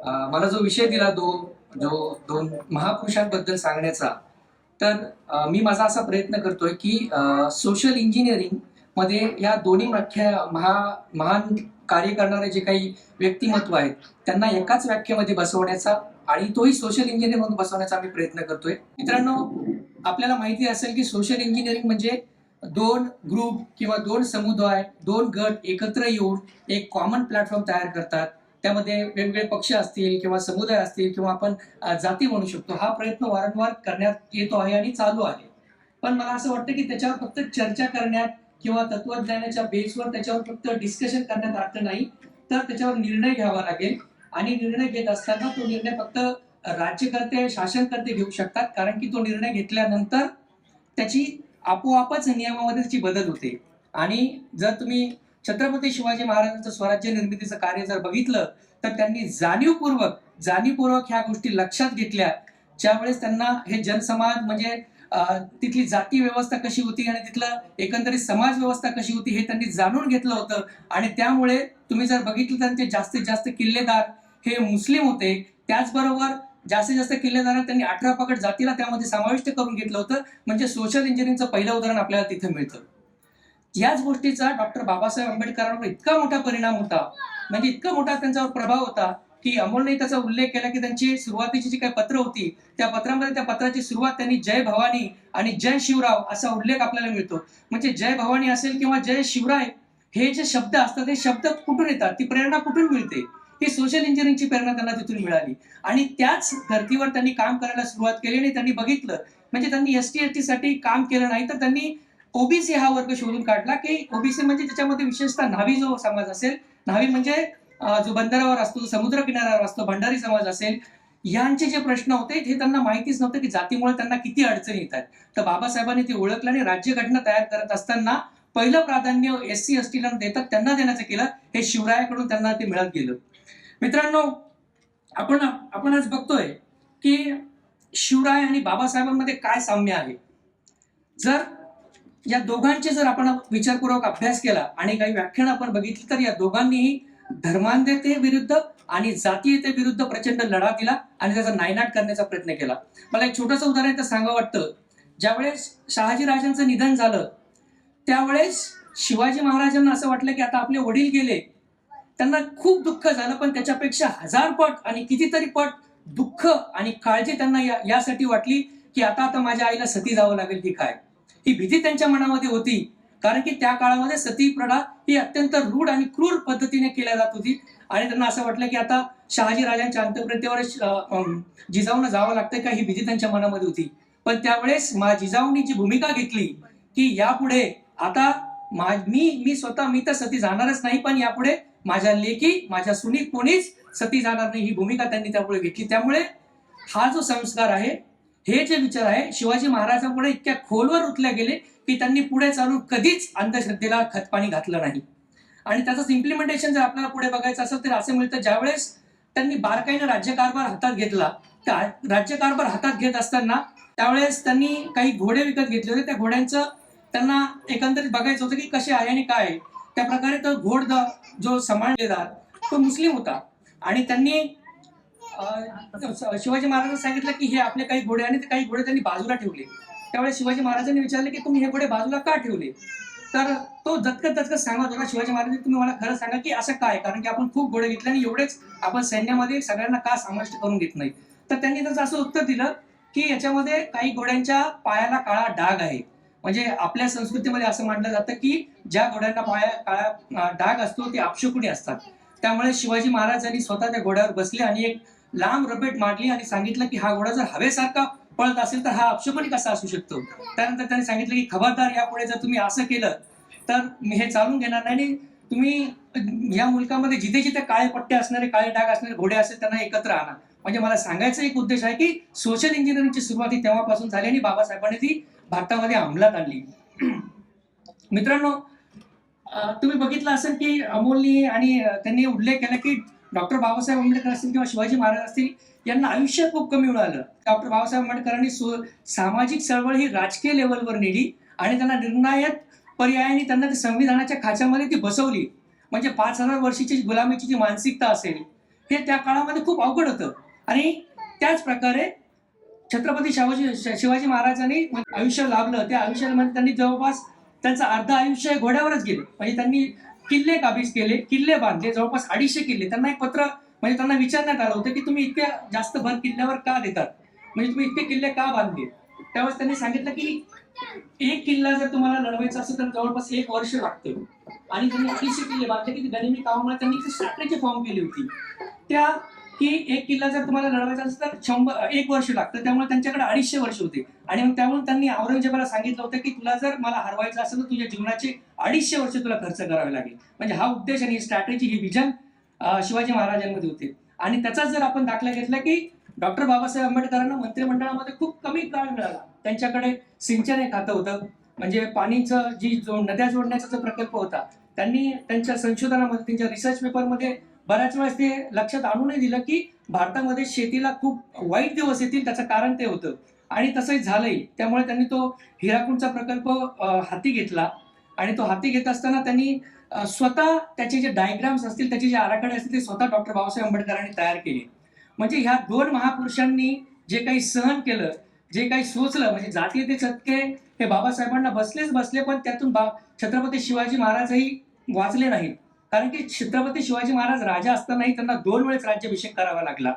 मला जो विषय दिला दोन महापुरुषांबद्दल सांगण्याचा, तर मी माझा असा प्रयत्न करतोय की सोशल इंजिनिअरिंग मध्ये या दोन्ही महान कार्य करणारे जे काही व्यक्तिमत्व आहेत त्यांना एकाच व्याख्येमध्ये बसवण्याचा आणि तोही सोशल इंजिनिअरिंग म्हणून बसवण्याचा आम्ही प्रयत्न करतोय. मित्रांनो, आपल्याला माहिती असेल की सोशल इंजिनिअरिंग म्हणजे दोन ग्रुप किंवा दोन समुदाय, दोन गट एकत्र येऊन एक कॉमन प्लॅटफॉर्म तयार करतात. त्यामध्ये वेगवेगळे पक्ष असतील किंवा समुदाय असतील किंवा आपण जाती म्हणू शकतो. हा प्रयत्न वारंवार करण्यात येतो आहे आणि चालू आहे. पण मला असं वाटतं की त्याच्यावर फक्त चर्चा करण्यात किंवा तत्वज्ञानाच्या बेसवर त्याच्यावर फक्त डिस्कशन करण्यात अर्थ नाही, तर त्याच्यावर निर्णय घ्यावा लागेल. आणि निर्णय घेत असताना तो निर्णय फक्त राज्यकर्ते, शासनकर्ते घेऊ शकतात, कारण की तो निर्णय घेतल्यानंतर त्याची आपोआपच नियमामध्ये त्याची बदल होते. आणि जर तुम्ही छत्रपती शिवाजी महाराजांचं स्वराज्य निर्मितीचं कार्य जर बघितलं, तर त्यांनी जाणीवपूर्वक ह्या गोष्टी लक्षात घेतल्या. ज्यावेळेस त्यांना हे जनसमाज म्हणजे तिथली जाती व्यवस्था कशी होती आणि तिथलं एकंदरीत समाज व्यवस्था कशी होती हे त्यांनी जाणून घेतलं होतं. आणि त्यामुळे तुम्ही जर बघितलं तर ते जास्तीत जास्त किल्लेदार हे मुस्लिम होते. त्याचबरोबर जास्तीत जास्त किल्लेदारांना त्यांनी 18 पगड जातीला त्यामध्ये समाविष्ट करून घेतलं होतं. म्हणजे सोशल इंजिनिअरिंगचं पहिलं उदाहरण आपल्याला तिथे मिळतं. याच गोष्टीचा डॉक्टर बाबासाहेब आंबेडकरांवर इतका मोठा परिणाम होता, म्हणजे इतका मोठा त्यांच्यावर प्रभाव होता की अमोलने त्याचा उल्लेख केला की त्यांची सुरुवातीची जी काही पत्र होती त्या पत्रामध्ये त्या पत्राची सुरुवात त्यांनी जय भवानी आणि जय शिवराव असा उल्लेख आपल्याला मिळतो. म्हणजे जय भवानी असेल किंवा जय शिवराय हे जे शब्द असतात ते शब्द कुठून येतात, ती प्रेरणा कुठून मिळते? ही सोशल इंजिनिअरिंगची प्रेरणा त्यांना तिथून मिळाली. आणि त्याच धर्तीवर त्यांनी काम करायला सुरुवात केली आणि त्यांनी बघितलं, म्हणजे त्यांनी एसटी साठी काम केलं नाही, तर त्यांनी ओबीसी हा वर्ग शोधून काढला की ओबीसी म्हणजे त्याच्यामध्ये विशेषतः न्हावी जो समाज असेल, न्हावी म्हणजे जो बंदरावर असतो, समुद्र किनाऱ्यावर असतो, भंडारी समाज असेल, यांचे जे प्रश्न होते हे त्यांना माहितीच नव्हतं की जातीमुळे त्यांना किती अडचणी येतात. तर बाबासाहेबांनी ते ओळखलं आणि राज्यघटना तयार करत असताना पहिलं प्राधान्य एससी एसटीला देतात त्यांना देण्याचं केलं. हे शिवरायाकडून त्यांना ते मिळत गेलं. मित्रांनो, आपण आपण आज बघतोय की शिवराय आणि बाबासाहेबांमध्ये काय साम्य आहे. जर या दोघांचे जर आपण विचारपूर्वक अभ्यास केला आणि काही व्याख्यान आपण बघितली, तर या दोघांनीही धर्मांधते विरुद्ध आणि जातीयते विरुद्ध प्रचंड लढा दिला आणि त्याचा नायनाट करण्याचा प्रयत्न केला. मला एक छोटंसं उदाहरण तर सांगावं वाटतं. ज्यावेळेस शहाजी राजांचं निधन झालं, त्यावेळेस शिवाजी महाराजांना असं वाटलं की आता आपले वडील गेले. त्यांना खूप दुःख झालं, पण त्याच्यापेक्षा 1000 पट आणि कितीतरी पट दुःख आणि काळजी त्यांना यासाठी वाटली की आता आता माझ्या आईला सती जावं लागेल की काय. ही भीती त्यांच्या मनामध्ये होती, कारण की त्या काळामध्ये सती प्रथा ही अत्यंत रूढ आणि क्रूर पद्धतीने केल्या जात होती. आणि त्यांना असं वाटलं की आता शहाजी राजांच्या अंतःप्रेतेवर जिजाऊनं जावं लागतंय का, ही भीती त्यांच्या मनामध्ये होती. पण त्यावेळेस जिजाऊंनी जी भूमिका घेतली की यापुढे आता मी स्वतः मी तर सती जाणारच नाही, पण यापुढे माझ्या लेकी माझ्या सुनी कोणीच सती जाणार नाही, ही भूमिका त्यांनी त्यापुढे घेतली. त्यामुळे हा जो संस्कार आहे, हे जे विचार आहे, शिवाजी महाराजांपुढे इतक्या खोलवर रुतल्या गेले की त्यांनी पुढे चालून कधीच अंधश्रद्धेला खतपाणी घातलं नाही. आणि त्याचं इम्प्लिमेंटेशन जर आपल्याला पुढे बघायचं असेल तर असं मिळतं, ज्यावेळेस त्यांनी बारकाईने राज्यकारभार हातात घेतला, त्या राज्यकारभार हातात घेत असताना त्यावेळेस त्यांनी काही घोडे विकत घेतले होते. त्या घोड्यांचं त्यांना एकंदरीत बघायचं होतं की कसे आहे आणि काय आहे. त्या प्रकारे तो जो सांभाळलेदार तो मुस्लिम होता. आणि त्यांनी शिवाजी महाराजांना सांगितलं की हे आपले काही घोडे, आणि ते काही घोडे त्यांनी बाजूला ठेवले. त्यावेळेस शिवाजी महाराजांनी विचारले की तुम्ही हे घोडे बाजूला का ठेवले. तर तो दचकत सांगत होता, शिवाजी महाराज तुम्ही मला खरं सांगा की असं काय, कारण की आपण खूप घोडे घेतले आणि एवढेच आपण सैन्यामध्ये सगळ्यांना का समाविष्ट करून घेत नाही. तर त्यांनी त्याचं असं उत्तर दिलं की याच्यामध्ये काही घोड्यांच्या पायाला काळा डाग आहे. म्हणजे आपल्या संस्कृतीमध्ये असं मानलं जातं की ज्या घोड्यांना पाया काळा डाग असतो ते अपशकुनी असतात. त्यामुळे शिवाजी महाराजांनी स्वतः त्या घोड्यावर बसले आणि एक लांब रपेट मारली आणि सांगितलं की हा घोडा जर हवेसारखा पळत असेल तर हा अपशकुनी कसा असू शकतो. त्यानंतर त्यांनी सांगितलं की खबरदार, यापुढे जर तुम्ही असं केलं तर मी हे चालून घेणार नाही. आणि तुम्ही या मुलकामध्ये जिथे जिथे काळे पट्टे असणारे, काळे डाग असणारे घोडे असेल त्यांना एकत्र आणा. म्हणजे मला सांगायचा एक उद्देश आहे की सोशल इंजिनिअरिंगची सुरुवात ही तेव्हापासून झाली आणि बाबासाहेबांनी ती भारतामध्ये अंमलात आणली. मित्रांनो, तुम्ही बघितलं असेल की अमोलनी आणि त्यांनी उल्लेख केला की डॉक्टर बाबासाहेब आंबेडकर असतील किंवा शिवाजी महाराज असतील, यांना आयुष्य खूप कमी मिळालं. डॉक्टर बाबासाहेब आंबेडकरांनी सामाजिक चळवळ ही राजकीय लेवलवर नेली आणि त्यांना निर्णायक पर्यायाने त्यांना ते संविधानाच्या खाच्यामध्ये ती बसवली. म्हणजे 5000 वर्षाची गुलामीची जी मानसिकता असेल, हे त्या काळामध्ये खूप अवघड होतं. आणि त्याच प्रकारे छत्रपती शिवाजी महाराजांनी आयुष्य लाभलं. त्या आयुष्यामध्ये त्यांनी जवळपास त्यांचं अर्ध आयुष्य घोड्यावरच गेले. म्हणजे त्यांनी किल्ले काबीज केले, किल्ले बांधले, जवळपास 250 किल्ले. त्यांना एक पत्र म्हणजे त्यांना विचारण्यात आलं होतं की तुम्ही इतक्या जास्त भर किल्ल्यावर का देतात, म्हणजे तुम्ही इतके किल्ले का बांधले. त्यावेळेस त्यांनी सांगितलं की एक किल्ला जर तुम्हाला लढवायचा असेल तर जवळपास 1 वर्ष लागतं. आणि त्यांनी 250 किल्ले बांधले की गनिमी कामामुळे त्यांनी स्ट्रॅटेजी फॉर्म केली होती त्या की एक किल्ला जर तुम्हाला लढवायचा असेल तर 1 वर्ष लागतं. त्यामुळे त्यांच्याकडे 250 वर्ष होते. आणि मग त्यामुळे त्यांनी औरंगजेबाला सांगितलं होतं की तुला जर मला हरवायचं असेल तर तुझ्या जीवनाचे 250 वर्ष तुला खर्च करावे लागेल. म्हणजे हा उद्देश आणि स्ट्रॅटेजी ही विजन शिवाजी महाराजांमध्ये होते. आणि त्याचाच जर आपण दाखला घेतला की डॉक्टर बाबासाहेब आंबेडकरांना मंत्रिमंडळामध्ये खूप कमी काळ मिळाला. त्यांच्याकडे सिंचन हे खातं होतं, म्हणजे पाणीचं नद्या जोडण्याचा जो प्रकल्प होता त्यांनी त्यांच्या संशोधनामध्ये त्यांच्या रिसर्च पेपरमध्ये बऱ्याच वेळेस ते लक्षात आणूनही दिलं की भारतामध्ये शेतीला खूप वाईट दिवस येतील, त्याचं कारण ते होतं. आणि तसंही झालंही. त्यामुळे त्यांनी तो हिराकुंडचा प्रकल्प हाती घेतला. आणि तो हाती घेत असताना त्यांनी स्वतः त्याचे जे डायग्राम्स असतील, त्याचे जे आराखडे असतील ते स्वतः डॉक्टर बाबासाहेब आंबेडकरांनी तयार केले. म्हणजे ह्या 2 महापुरुषांनी जे काही सहन केलं, जे काही सोचलं, म्हणजे जातीय चटके हे बाबासाहेबांना बसलेच बसले. पण त्यातून छत्रपती शिवाजी महाराजही वाचले नाहीत. कारण की छत्रपती शिवाजी महाराज राजा असतानाही त्यांना 2 वेळेस राज्याभिषेक करावा लागला.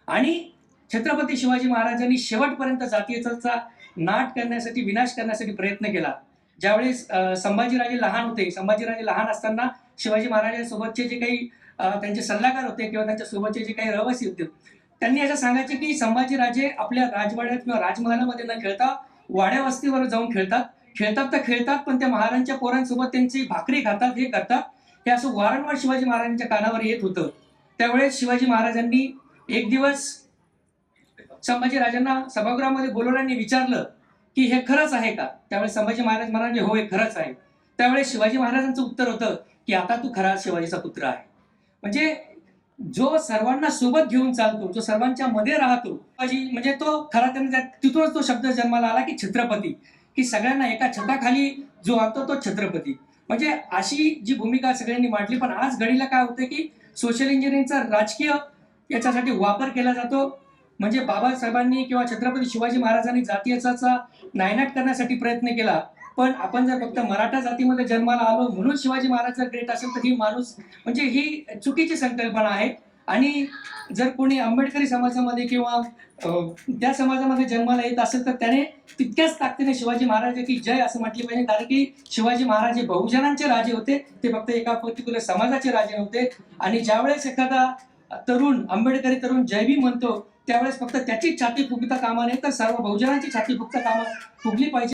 आणि छत्रपती शिवाजी महाराजांनी शेवटपर्यंत जातीयतेचा नाट करण्यासाठी, विनाश करण्यासाठी प्रयत्न केला. ज्यावेळेस संभाजीराजे लहान होते, संभाजीराजे लहान असताना शिवाजी महाराजांसोबतचे जे काही त्यांचे सल्लागार होते किंवा त्यांच्या सोबतचे जे काही रहवासी होते, त्यांनी असं सांगायचे की संभाजीराजे आपल्या राजवाड्यात किंवा राजमहालामध्ये न खेळता वाड्या वस्तीवर जाऊन खेळतात. खेळतात तर खेळतात, पण त्या महाराजांच्या पोरांसोबत त्यांची भाकरी खातात, हे करतात. हे असं वारंवार शिवाजी महाराजांच्या कानावर येत होतं. त्यावेळेस शिवाजी महाराजांनी एक दिवस संभाजीराजांना सभागृहामध्ये बोलवलं आणि विचारलं की हे खरंच आहे का. त्यावेळेस संभाजी महाराज म्हणाले हो, हे खरंच आहे. त्यावेळेस शिवाजी महाराजांचं उत्तर होतं की आता तू खरा शिवाजीचा पुत्र आहे. म्हणजे जो सर्वांना सोबत घेऊन चालतो, जो सर्वांच्या मध्ये राहतो, म्हणजे तो खरा त्यांनी तिथूनच तो शब्द जन्माला आला की छत्रपती, की सगळ्यांना एका छताखाली जो आणतो तो छत्रपती. म्हणजे अशी जी भूमिका सगळ्यांनी मांडली. पण आज घडीला काय होतं की सोशल इंजिनिअरिंगचा राजकीय याच्यासाठी वापर केला जातो. म्हणजे बाबासाहेबांनी किंवा छत्रपती शिवाजी महाराजांनी जातीयतेचा नायनाट करण्यासाठी प्रयत्न केला. पण आपण जर फक्त मराठा जातीमध्ये जन्माला आलो म्हणून शिवाजी महाराज जर ग्रेट असेल तर ही माणूस म्हणजे ही चुकीची संकल्पना आहे. आणि जर कोणी आंबेडकरी समाजामध्ये किंवा त्या समाजामध्ये जन्माला येत असेल तर त्याने तितक्याच ताकदीने शिवाजी महाराज की जय असं म्हटले पाहिजे. कारण की शिवाजी महाराज हे बहुजनांचे राजे होते, ते फक्त एका पर्टिक्युलर समाजाचे राजे नव्हते. आणि ज्यावेळेस एखादा तरुण आंबेडकरी तरुण जय भीम म्हणतो त्यावेळेस फक्त त्याची छाती फुगता कामा नये तर सर्व बहुजनांची छाती फुगता कामा फुगली पाहिजे.